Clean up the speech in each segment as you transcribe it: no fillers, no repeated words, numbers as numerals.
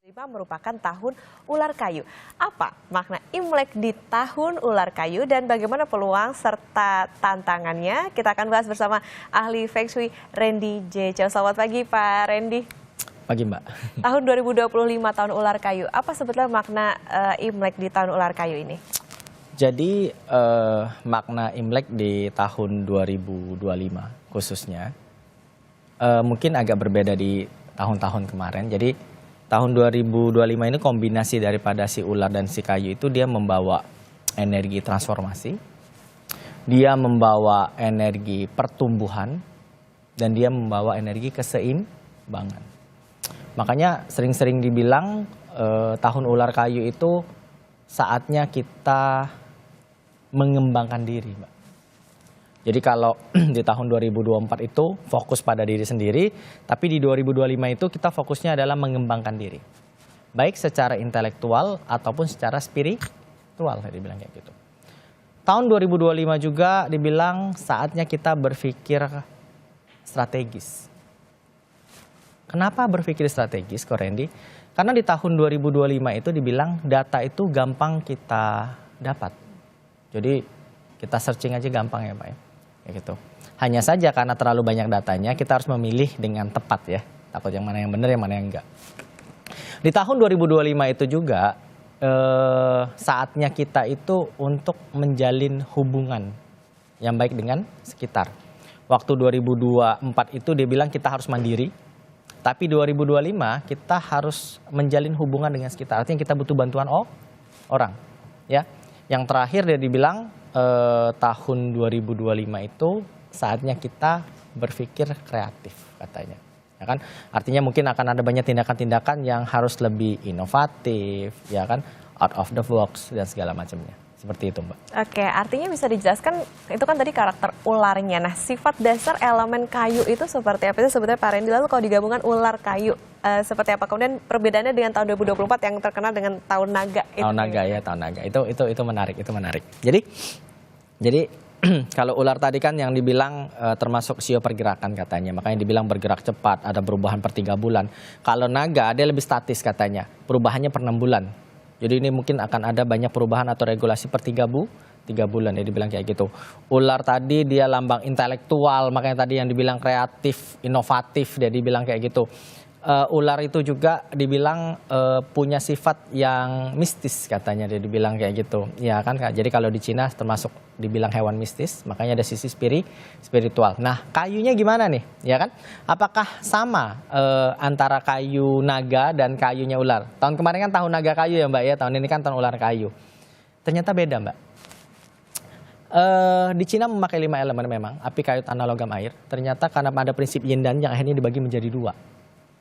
merupakan tahun ular kayu. Apa makna Imlek di tahun ular kayu dan bagaimana peluang serta tantangannya? Kita akan bahas bersama ahli Feng Shui Randy J. Chow. Selamat pagi Pak Randy. Pagi Mbak. Tahun 2025 tahun ular kayu. Apa sebetulnya makna Imlek di tahun ular kayu ini? Jadi makna Imlek di tahun 2025 khususnya mungkin agak berbeda di tahun-tahun kemarin. Jadi tahun 2025 ini kombinasi daripada si ular dan si kayu itu dia membawa energi transformasi, dia membawa energi pertumbuhan, dan dia membawa energi keseimbangan. Makanya sering-sering dibilang tahun ular kayu itu saatnya kita mengembangkan diri, Mbak. Jadi kalau di tahun 2024 itu fokus pada diri sendiri, tapi di 2025 itu kita fokusnya adalah mengembangkan diri. Baik secara intelektual ataupun secara spiritual, dibilang kayak gitu. Tahun 2025 juga dibilang saatnya kita berpikir strategis. Kenapa berpikir strategis, Ko Randy? Karena di tahun 2025 itu dibilang data itu gampang kita dapat. Jadi kita searching aja gampang ya Pak ya. Gitu. Hanya saja karena terlalu banyak datanya kita harus memilih dengan tepat ya. Takut yang mana yang benar yang mana yang enggak. Di tahun 2025 itu juga saatnya kita itu untuk menjalin hubungan yang baik dengan sekitar. Waktu 2024 itu dia bilang kita harus mandiri. Tapi 2025 kita harus menjalin hubungan dengan sekitar. Artinya kita butuh bantuan orang. Ya. Yang terakhir dia dibilang tahun 2025 itu saatnya kita berpikir kreatif katanya, ya kan? Artinya mungkin akan ada banyak tindakan-tindakan yang harus lebih inovatif, ya kan? Out of the box dan segala macamnya. Seperti itu, Mbak. Oke, artinya bisa dijelaskan itu kan tadi karakter ularnya. Nah, sifat dasar elemen kayu itu seperti apa sih sebetulnya Pak Randy? Lalu kalau digabungkan ular kayu seperti apa? Kemudian perbedaannya dengan tahun 2024 yang terkenal dengan tahun naga. Tahun naga ya, tahun naga. Itu menarik, Jadi kalau ular tadi kan yang dibilang termasuk sio pergerakan katanya. Makanya dibilang bergerak cepat, ada perubahan per 3 bulan. Kalau naga dia lebih statis katanya. Perubahannya per 6 bulan. Jadi ini mungkin akan ada banyak perubahan atau regulasi per 3 bulan ya dibilang kayak gitu. Ular tadi dia lambang intelektual, makanya tadi yang dibilang kreatif, inovatif dia dibilang kayak gitu. Ular itu juga dibilang punya sifat yang mistis katanya dia dibilang kayak gitu. Ya kan, jadi kalau di Cina termasuk dibilang hewan mistis, makanya ada sisi spiritual. Nah, kayunya gimana nih? Ya kan? Apakah sama antara kayu naga dan kayunya ular? Tahun kemarin kan tahun naga kayu ya, Mbak ya. Tahun ini kan tahun ular kayu. Ternyata beda, Mbak. Di Cina memakai 5 elemen memang, api, kayu, tanah, logam, air. Ternyata karena ada prinsip yin dan yang akhirnya dibagi menjadi 2.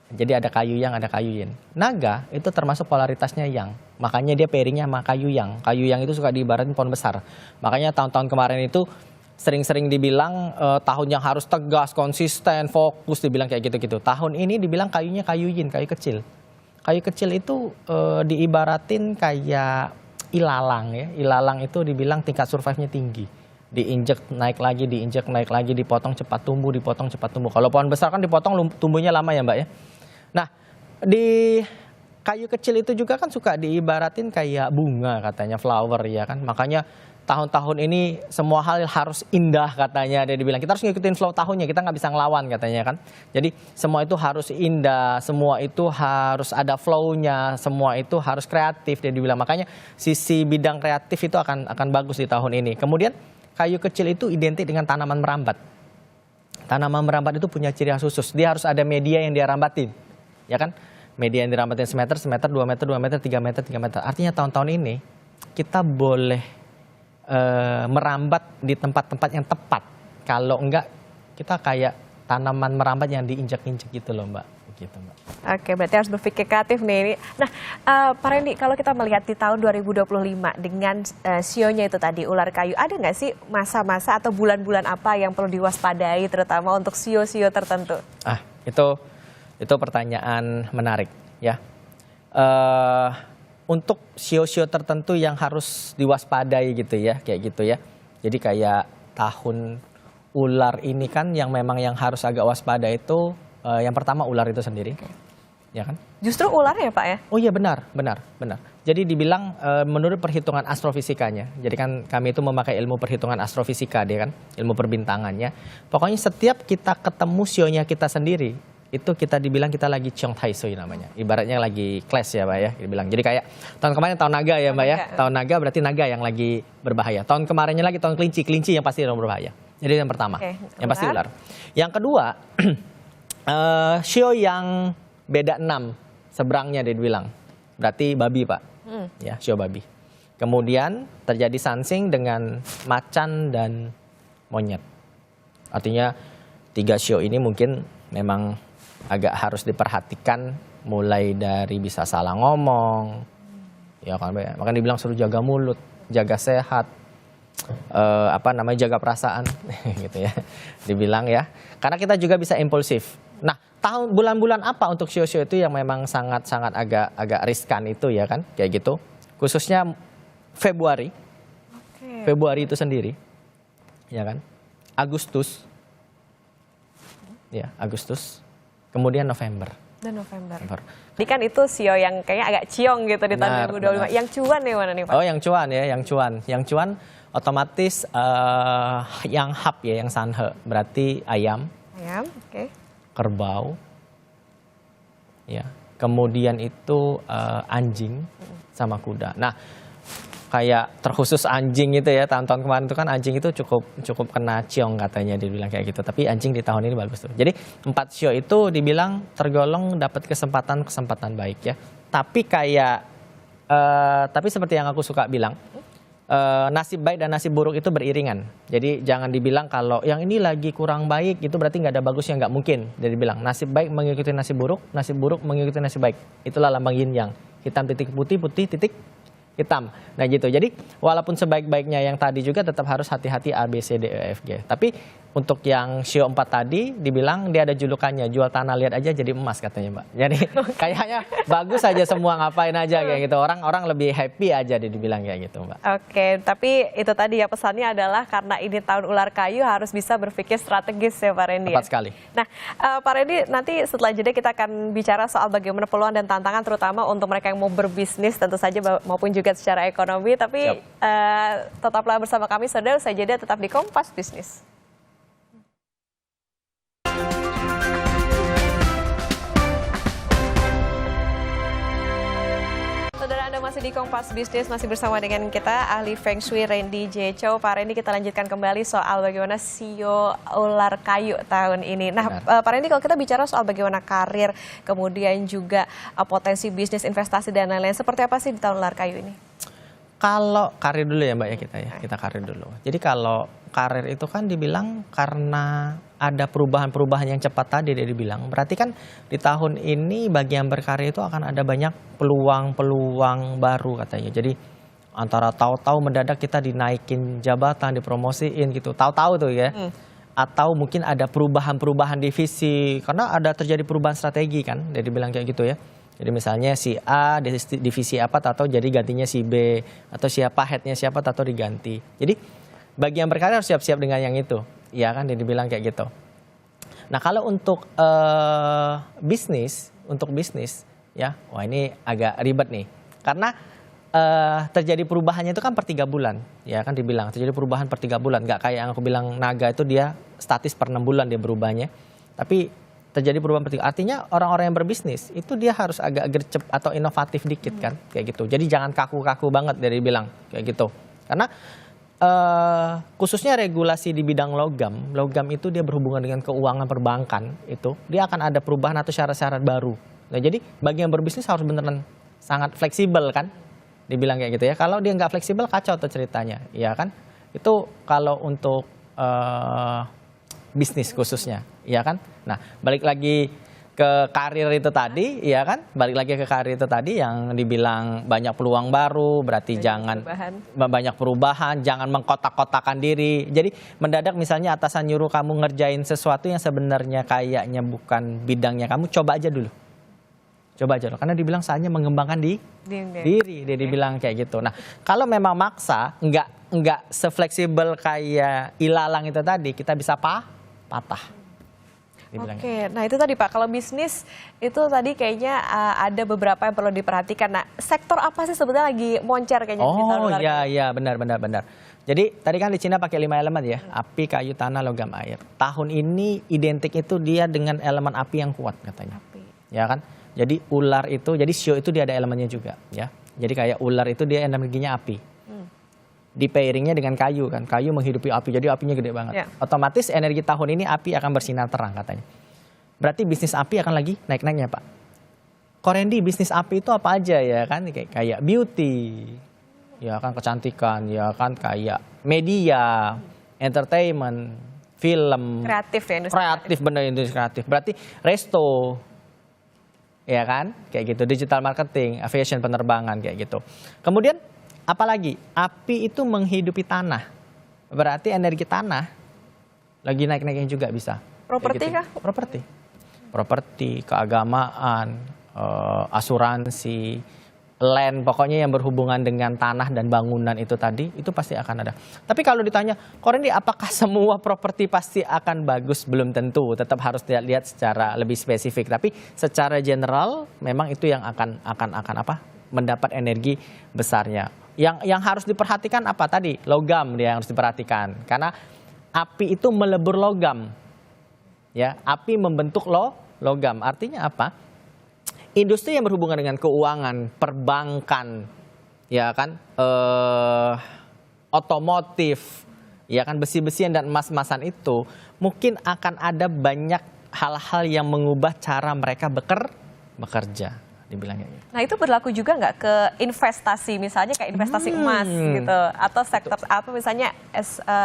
Jadi ada kayu yang, ada kayu yin. Naga itu termasuk polaritasnya yang. Makanya dia pairingnya sama kayu yang. Kayu yang itu suka diibaratin pohon besar. Makanya tahun-tahun kemarin itu sering-sering dibilang tahun yang harus tegas, konsisten, fokus, dibilang kayak gitu-gitu. Tahun ini dibilang kayunya kayu yin, kayu kecil. Kayu kecil itu diibaratin kayak ilalang ya. Ilalang itu dibilang tingkat survive-nya tinggi. Diinjek naik lagi, diinjek naik lagi, dipotong cepat tumbuh, dipotong cepat tumbuh. Kalau pohon besar kan dipotong tumbuhnya lama ya Mbak ya. Nah, di kayu kecil itu juga kan suka diibaratin kayak bunga katanya, flower ya kan. Makanya tahun-tahun ini semua hal harus indah katanya dia dibilang. Kita harus ngikutin flow tahunnya, kita nggak bisa ngelawan katanya kan. Jadi semua itu harus indah, semua itu harus ada flow-nya, semua itu harus kreatif dia dibilang. Makanya sisi bidang kreatif itu akan bagus di tahun ini. Kemudian kayu kecil itu identik dengan tanaman merambat. Tanaman merambat itu punya ciri khas khusus. Dia harus ada media yang dia rambatin. Ya kan? Media yang dirambatin semeter, 2 meter, 2 meter, 3 meter, 3 meter. Artinya tahun-tahun ini kita boleh merambat di tempat-tempat yang tepat. Kalau enggak, kita kayak tanaman merambat yang diinjak-injak gitu loh Mbak. Gitu, Mbak. Oke, berarti harus berpikir kreatif nih. Nah, Pak Randy, kalau kita melihat di tahun 2025 dengan sionya itu tadi, ular kayu, ada nggak sih masa-masa atau bulan-bulan apa yang perlu diwaspadai terutama untuk sio-sio tertentu? Itu pertanyaan menarik ya. Untuk sio-sio tertentu yang harus diwaspadai gitu ya, kayak gitu ya. Jadi kayak tahun ular ini kan yang memang yang harus agak waspada itu yang pertama ular itu sendiri. ya kan? Justru ular ya Pak ya? Oh iya benar. Jadi dibilang menurut perhitungan astrofisikanya, jadi kan kami itu memakai ilmu perhitungan astrofisika dia kan, ilmu perbintangannya. Pokoknya setiap kita ketemu sionya kita sendiri, itu kita dibilang kita lagi Cheong Tai Sui namanya. Ibaratnya lagi clash ya Mbak ya, dibilang. Jadi kayak tahun kemarin tahun naga ya Mbak ya. Tahun naga berarti naga yang lagi berbahaya. Tahun kemarinnya lagi tahun kelinci yang pasti yang berbahaya. Jadi yang pertama, yang pasti ular. Yang kedua, sio yang beda 6 seberangnya dia bilang. Berarti babi Pak. Ya, sio babi. Kemudian terjadi sansing dengan macan dan monyet. Artinya 3 sio ini mungkin memang agak harus diperhatikan, mulai dari bisa salah ngomong. Ya kan, makanya dibilang suruh jaga mulut, jaga sehat. Jaga perasaan gitu ya. Dibilang ya. Karena kita juga bisa impulsif. Nah, bulan-bulan apa untuk sio-sio itu yang memang sangat-sangat agak riskan itu ya kan, kayak gitu. Khususnya Februari. Februari itu sendiri. Ya kan? Agustus. Ya, Agustus. Kemudian November. Dan November. Jadi kan itu sio yang kayaknya agak ciong gitu di tahun 2025. Yang cuan nih mana nih Pak? Oh, yang cuan ya, yang cuan. Yang cuan otomatis yang hap ya, yang sanhe. Berarti ayam. Ayam, oke. Kerbau, ya. Kemudian itu anjing sama kuda. Nah, kayak terkhusus anjing itu ya, tahun-tahun kemarin itu kan anjing itu cukup kena ciong katanya dibilang kayak gitu. Tapi anjing di tahun ini bagus tuh. Jadi 4 sio itu dibilang tergolong dapat kesempatan baik ya. Tapi tapi seperti yang aku suka bilang. Nasib baik dan nasib buruk itu beriringan. Jadi jangan dibilang kalau yang ini lagi kurang baik itu berarti nggak ada bagusnya, nggak mungkin. Jadi bilang nasib baik mengikuti nasib buruk mengikuti nasib baik. Itulah lambang yin yang, hitam titik putih, putih titik hitam. Nah gitu. Jadi walaupun sebaik-baiknya yang tadi juga tetap harus hati-hati A, B, C, D, E, F, G. Tapi untuk yang sio 4 tadi dibilang dia ada julukannya, jual tanah liat aja jadi emas katanya Mbak. Jadi kayaknya bagus aja semua, ngapain aja kayak gitu. Orang lebih happy aja dibilang kayak gitu Mbak. Oke, tapi itu tadi ya pesannya adalah karena ini tahun ular kayu harus bisa berpikir strategis ya Pak Randy. Tepat sekali. Nah Pak Randy, nanti setelah jeda kita akan bicara soal bagaimana peluang dan tantangan terutama untuk mereka yang mau berbisnis tentu saja maupun juga secara ekonomi. Tapi tetaplah bersama kami saudara, usai jeda tetap di Kompas Bisnis. Saudara, Anda masih di Kompas Bisnis, masih bersama dengan kita ahli Feng Shui Randy J. Chow. Pak Randy, kita lanjutkan kembali soal bagaimana sio ular kayu tahun ini. Nah, Pak Randy, kalau kita bicara soal bagaimana karir, kemudian juga potensi bisnis, investasi dan lain-lain, seperti apa sih di tahun ular kayu ini? Kalau karir dulu ya Mbak ya, kita karir dulu. Jadi kalau karir itu kan dibilang karena ada perubahan-perubahan yang cepat tadi dia dibilang. Berarti kan di tahun ini bagi yang berkarir itu akan ada banyak peluang-peluang baru katanya. Jadi antara tahu-tahu mendadak kita dinaikin jabatan, dipromosiin gitu. Tahu-tahu tuh ya. Atau mungkin ada perubahan-perubahan divisi karena ada terjadi perubahan strategi kan. Dia dibilang kayak gitu ya. Jadi misalnya si A divisi apa tahu jadi gantinya si B, atau siapa headnya siapa tahu diganti. Jadi bagi yang berkarir harus siap-siap dengan yang itu, ya kan dia dibilang kayak gitu. Nah kalau untuk bisnis ya, wah ini agak ribet nih, karena terjadi perubahannya itu kan per 3 bulan, ya kan dibilang terjadi perubahan per 3 bulan, nggak kayak yang aku bilang naga itu dia statis per 6 bulan dia berubahnya, tapi terjadi perubahan penting. Artinya orang-orang yang berbisnis itu dia harus agak gercep atau inovatif dikit kan, kayak gitu. Jadi jangan kaku-kaku banget dari bilang kayak gitu. Karena khususnya regulasi di bidang logam itu dia berhubungan dengan keuangan perbankan itu, dia akan ada perubahan atau syarat-syarat baru. Nah jadi bagi yang berbisnis harus beneran sangat fleksibel kan, dibilang kayak gitu ya. Kalau dia nggak fleksibel kacau tuh ceritanya, ya kan. Itu kalau untuk bisnis khususnya, ya kan. Nah, balik lagi ke karir itu tadi, ya kan. Balik lagi ke karir itu tadi yang dibilang banyak peluang baru, berarti banyak perubahan, jangan mengkotak-kotakan diri. Jadi mendadak misalnya atasan nyuruh kamu ngerjain sesuatu yang sebenarnya kayaknya bukan bidangnya kamu, coba aja dulu. Karena dibilang saatnya mengembangkan diri, dia dibilang kayak gitu. Nah, kalau memang maksa, nggak sefleksibel kayak ilalang itu tadi, kita bisa patah. dibilang. Oke, nah itu tadi Pak, kalau bisnis itu tadi kayaknya ada beberapa yang perlu diperhatikan. Nah, sektor apa sih sebetulnya lagi moncer kayaknya di tahun Oh luar kayu? iya benar. Jadi tadi kan di Cina pakai 5 elemen ya, api, kayu, tanah, logam, air. Tahun ini identik itu dia dengan elemen api yang kuat katanya. Api. Ya kan? Jadi ular itu, jadi shio itu dia ada elemennya juga ya. Jadi kayak ular itu dia energinya api. Di pairingnya dengan kayu kan, kayu menghidupi api, jadi apinya gede banget. Ya. Otomatis energi tahun ini api akan bersinar terang katanya. Berarti bisnis api akan lagi naik-naiknya Pak. Korendi bisnis api itu apa aja ya kan, kayak beauty, ya kan kecantikan, ya kan kayak media, entertainment, film, Kreatif ya, industri kreatif bener industri kreatif. Berarti resto, ya kan, kayak gitu, digital marketing, aviation penerbangan kayak gitu. Kemudian apalagi api itu menghidupi tanah, berarti energi tanah lagi naik-naiknya juga bisa. Properti Kayak kah? Properti, keagamaan, asuransi, land, pokoknya yang berhubungan dengan tanah dan bangunan itu tadi, itu pasti akan ada. Tapi kalau ditanya, Korendi apakah semua properti pasti akan bagus? Belum tentu, tetap harus lihat secara lebih spesifik. Tapi secara general, memang itu yang akan apa? Mendapat energi besarnya. Yang harus diperhatikan apa tadi? Logam dia yang harus diperhatikan. Karena api itu melebur logam. Ya, api membentuk logam. Artinya apa? Industri yang berhubungan dengan keuangan, perbankan, ya kan, otomotif, ya kan, besi-besian dan emas-emasan itu mungkin akan ada banyak hal-hal yang mengubah cara mereka bekerja, dibilangnya. Nah itu berlaku juga nggak ke investasi, misalnya kayak investasi emas gitu, atau sektor apa misalnya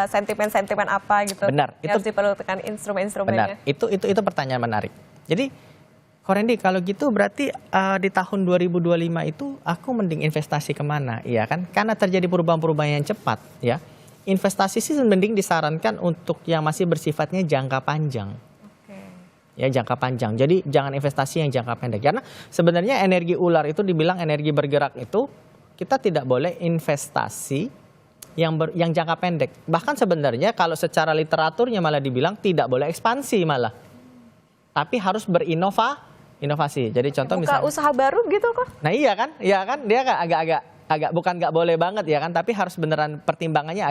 sentimen-sentimen apa gitu. Benar, yang harus diperlukan instrumen-instrumennya. Benar, itu pertanyaan menarik. Jadi Korendi kalau gitu berarti di tahun 2025 itu aku mending investasi kemana, iya kan? Karena terjadi perubahan-perubahan yang cepat, ya. Investasi sih mending disarankan untuk yang masih bersifatnya jangka panjang. Ya, jangka panjang. Jadi jangan investasi yang jangka pendek. Karena sebenarnya energi ular itu dibilang energi bergerak itu kita tidak boleh investasi yang jangka pendek. Bahkan sebenarnya kalau secara literaturnya malah dibilang tidak boleh ekspansi malah. Tapi harus berinovasi. Jadi contoh Buka misalnya usaha baru gitu kok. Nah iya kan dia agak bukan nggak boleh banget ya kan, tapi harus beneran pertimbangannya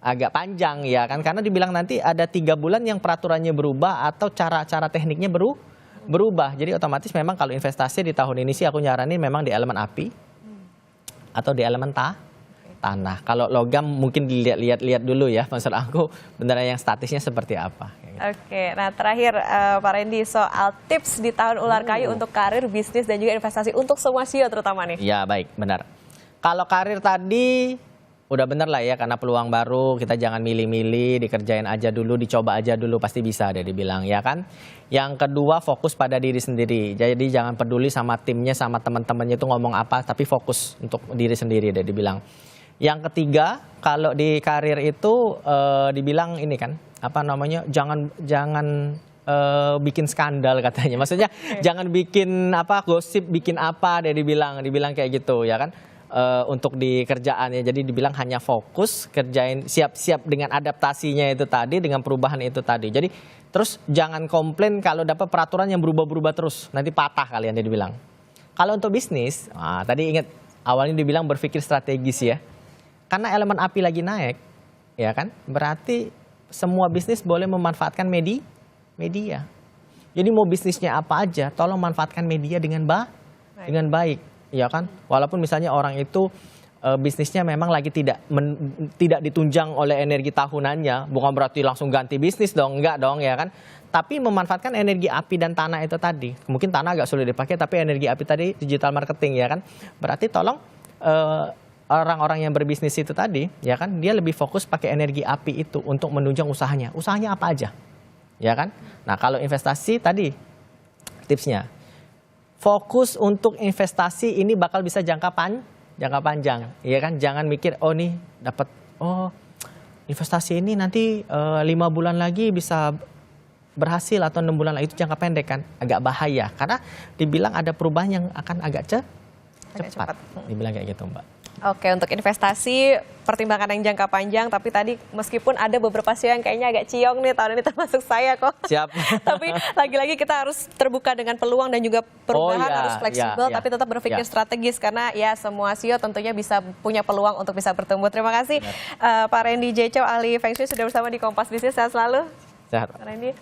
agak panjang ya kan, karena dibilang nanti ada 3 bulan yang peraturannya berubah atau cara-cara tekniknya berubah. Jadi otomatis memang kalau investasi di tahun ini sih aku nyaranin memang di elemen api atau di elemen tanah. Kalau logam mungkin dilihat dulu ya, maksud aku beneran yang statisnya seperti apa. Oke, nah terakhir Pak Randy, soal tips di tahun ular kayu untuk karir, bisnis dan juga investasi untuk semua CEO terutama nih. Ya baik, benar. Kalau karir tadi udah bener lah ya, karena peluang baru, kita jangan milih-milih, dikerjain aja dulu, dicoba aja dulu, pasti bisa deh dibilang ya kan. Yang kedua, fokus pada diri sendiri. Jadi jangan peduli sama timnya, sama teman-temannya itu ngomong apa, tapi fokus untuk diri sendiri deh dibilang. Yang ketiga, kalau di karir itu dibilang ini kan, apa namanya, jangan bikin skandal katanya. Maksudnya jangan bikin apa gosip, bikin apa deh dibilang kayak gitu ya kan. Untuk di kerjaannya, jadi dibilang hanya fokus kerjain, siap-siap dengan adaptasinya itu tadi, dengan perubahan itu tadi. Jadi terus jangan komplain kalau dapat peraturan yang berubah-berubah terus, nanti patah kalian dia dibilang. Kalau untuk bisnis, tadi ingat awalnya dibilang berpikir strategis ya, karena elemen api lagi naik, ya kan, berarti semua bisnis boleh memanfaatkan media. Jadi mau bisnisnya apa aja, tolong manfaatkan media dengan baik. Ya kan, walaupun misalnya orang itu bisnisnya memang lagi tidak ditunjang oleh energi tahunannya, bukan berarti langsung ganti bisnis dong, enggak dong ya kan. Tapi memanfaatkan energi api dan tanah itu tadi. Mungkin tanah agak sulit dipakai, tapi energi api tadi digital marketing ya kan. Berarti tolong orang-orang yang berbisnis itu tadi, ya kan, dia lebih fokus pakai energi api itu untuk menunjang usahanya. Usahanya apa aja, ya kan. Nah kalau investasi tadi tipsnya, fokus untuk investasi ini bakal bisa jangka panjang, ya kan. Jangan mikir nih dapat investasi ini nanti 5 bulan lagi bisa berhasil atau 6 bulan lagi, itu jangka pendek kan, agak bahaya karena dibilang ada perubahan yang akan agak cepat. Dibilang kayak gitu Mbak. Oke, untuk investasi pertimbangan yang jangka panjang, tapi tadi meskipun ada beberapa sio yang kayaknya agak ciong nih tahun ini termasuk saya kok. Siap. Tapi lagi-lagi kita harus terbuka dengan peluang dan juga perubahan, iya, harus fleksibel, iya, tapi tetap berpikir iya. strategis karena ya semua sio tentunya bisa punya peluang untuk bisa bertumbuh. Terima kasih Pak Randy Jeco, ahli Feng Shui sudah bersama di Kompas Bisnis. Sehat selalu. Sehat. Pak Randy.